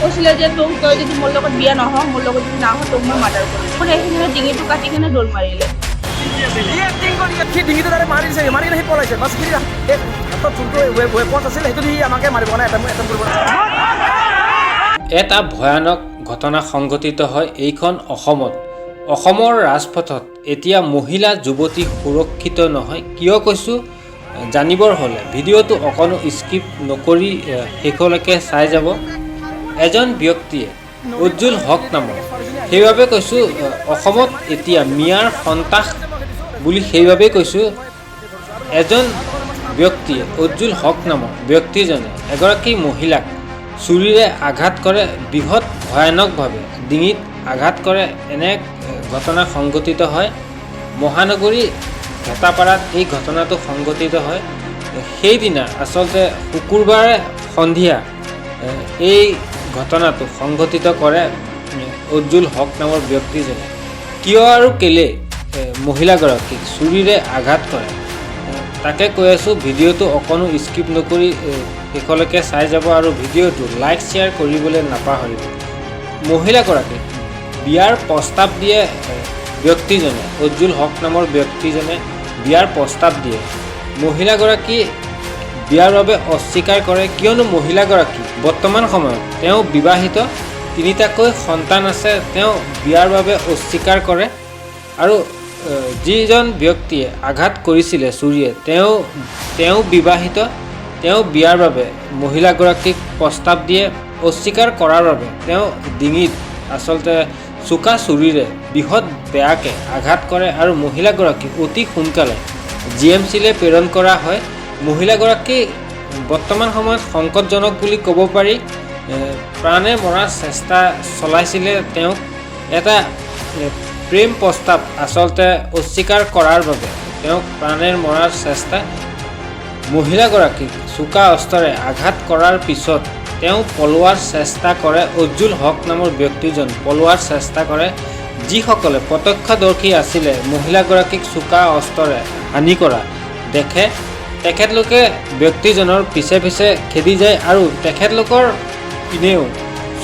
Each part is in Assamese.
কৈছিলে যে তই যদি মোৰ লগত বিয়া নহয়, মোৰ লগত যদি নাহ তোক মই মাৰ্ডাৰ কৰিম। সেইখিনি ডিঙিটো কাটি কিনে দৌৰ মাৰিলে। সি ডিঙিটো তাৰে মাৰিছে, মাৰি কিনে সি পলাইছে। বাছ সি হাতত যোনটো ৱেপন আছিল সেইটো দি আমাকে মাৰিব কাৰণে এটেম্প কৰিব। এটা ভয়ানক ঘটনা সংঘটিত হয় এইখন অসমত। অসমৰ ৰাজপথত এতিয়া মহিলা যুৱতী সুৰক্ষিত নহয়। কিয় কৈছোঁ জানিবৰ হ'লে ভিডিঅ'টো অকণো স্কিপ নকৰি শেষলৈকে চাই যাব। এজন ব্যক্তিয়ে উজ্জুল হক নামৰ, সেইবাবে কৈছোঁ অসমত এতিয়া মিয়াৰ সন্তাস বুলি সেইবাবেই কৈছোঁ। এজন ব্যক্তিয়ে উজ্জুল হক নামৰ ব্যক্তিজনে এগৰাকী মহিলাক চুৰিৰে আঘাত কৰে, বৃহৎ ভয়ানকভাৱে ডিঙিত আঘাত কৰে। এনে ঘটনা সংঘটিত হয় মহানগৰী ভেটাপাৰাত। এই ঘটনাটো সংঘটিত হয় সেইদিনা, আচলতে শুকুৰবাৰে সন্ধিয়া এই ঘটনাটো সংঘটিত কৰে উজ্জুল হক নামৰ ব্যক্তিজনে। কিয় আৰু কেলে মহিলাগৰাকীক চুৰিৰে আঘাত কৰে তাকে কৈ আছোঁ। ভিডিঅ'টো অকণো স্কিপ নকৰি শেষলৈকে চাই যাব আৰু ভিডিঅ'টো লাইক শ্বেয়াৰ কৰিবলৈ নাপাহৰিব। মহিলাগৰাকীক বিয়াৰ প্ৰস্তাৱ দিয়ে ব্যক্তিজনে, উজ্জুল হক নামৰ ব্যক্তিজনে বিয়াৰ প্ৰস্তাৱ দিয়ে। মহিলাগৰাকী বিয়াৰ বাবে অস্বীকাৰ কৰে, কিয়নো মহিলাগৰাকী বৰ্তমান সময়ত তেওঁ বিবাহিত, তিনিটাকৈ সন্তান আছে। তেওঁ বিয়াৰ বাবে অস্বীকাৰ কৰে আৰু যিজন ব্যক্তিয়ে আঘাত কৰিছিলে চুৰিয়ে তেওঁ বিবাহিত। তেওঁ বিয়াৰ বাবে মহিলাগৰাকীক প্ৰস্তাৱ দিয়ে, অস্বীকাৰ কৰাৰ বাবে তেওঁ ডিঙিত আচলতে চোকা চুৰিৰে বৃহৎ বেয়াকৈ আঘাত কৰে আৰু মহিলাগৰাকীক অতি সোনকালে GMCলৈ প্ৰেৰণ কৰা হয়। মহিলাগৰাকী বৰ্তমান সময়ত সংকটজনক বুলি ক'ব পাৰি। প্ৰাণে মৰাৰ চেষ্টা চলাইছিলে তেওঁক। এটা প্ৰেম প্ৰস্তাৱ আচলতে অস্বীকাৰ কৰাৰ বাবে তেওঁক প্ৰাণে মৰাৰ চেষ্টা। মহিলাগৰাকীক চোকা অস্ত্ৰেৰে আঘাত কৰাৰ পিছত তেওঁ পলোৱাৰ চেষ্টা কৰে। উজ্জুল হক নামৰ ব্যক্তিজন পলোৱাৰ চেষ্টা কৰে। যিসকলে প্ৰত্যক্ষদৰ্শী আছিলে মহিলাগৰাকীক চোকা অস্ত্ৰেৰে হানি কৰা দেখে, তেখেতলোকে ব্যক্তিজনৰ পিছে পিছে খেদি যায় আৰু তেখেতলোকৰ পিনেও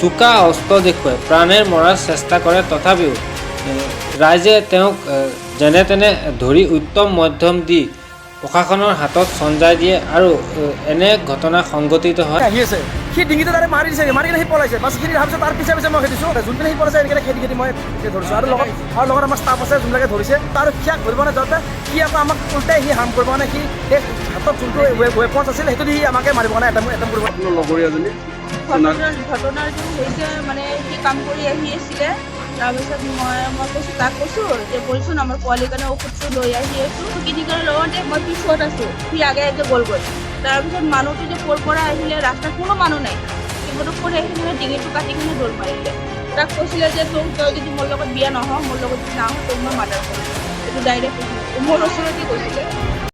চোকা অস্ত্ৰ দেখুৱাই প্ৰাণে মৰাৰ চেষ্টা কৰে। তথাপিও ৰাইজে তেওঁক যেনে তেনে ধৰি উত্তম মধ্যম দি প্ৰশাসনৰ হাতত চঞ্জাই দিয়ে আৰু এনে ঘটনা সংঘটিত হয়। আহি আছে সি ডিঙিটো তাৰে মাৰিছে, মাৰি কিনে সি পলাইছে। বাছ সি ভাবিছোঁ তাৰ পিছে পিছে মই খেদিছোঁ। যোনখিনি সি পলাইছে এনেকৈ খেদি মই ধৰিছোঁ আৰু লগত আমাৰ ষ্টাফ আছে যোনবিলাকে ধৰিছে। তাৰ সিয়াক ধৰিব নে যাওঁতে সি আকৌ আমাক উল্টাই সি হাৰ্ম কৰিব মানে সি হাতত যোনটো ৱেপন আছিল সেইটো দি আমাকে মাৰিব কাৰণে এটেম্প কৰিব। লগৰীয়া এজনী ঘটনাটো হৈছে মানে সি কাম কৰি আহি আছিলে। তাৰপিছত মই কৈছোঁ তাক কৈছোঁ যে বলচোন আমাৰ পোৱালিৰ কাৰণে ঔষধটো লৈ আহি আছোঁ। কিনি কাৰণে লগতে মই পিছত আছোঁ, সি আগে গ'লগৈ। তাৰপিছত মানুহটো যে ক'ৰ পৰা আহিলে, ৰাস্তাত কোনো মানুহ নাই, কিন্তু কৰি আহিলে ডিঙিটো কাটি কিনে দৌৰ মাৰিলে। তাক কৈছিলে যে তই যদি মোৰ লগত বিয়া নহয়, মোৰ লগত যদি নাহ তোক মই মাৰ্ডাৰ কৰিম। এইটো ডাইৰেক্ট মোৰ ওচৰতে কৈছিলে।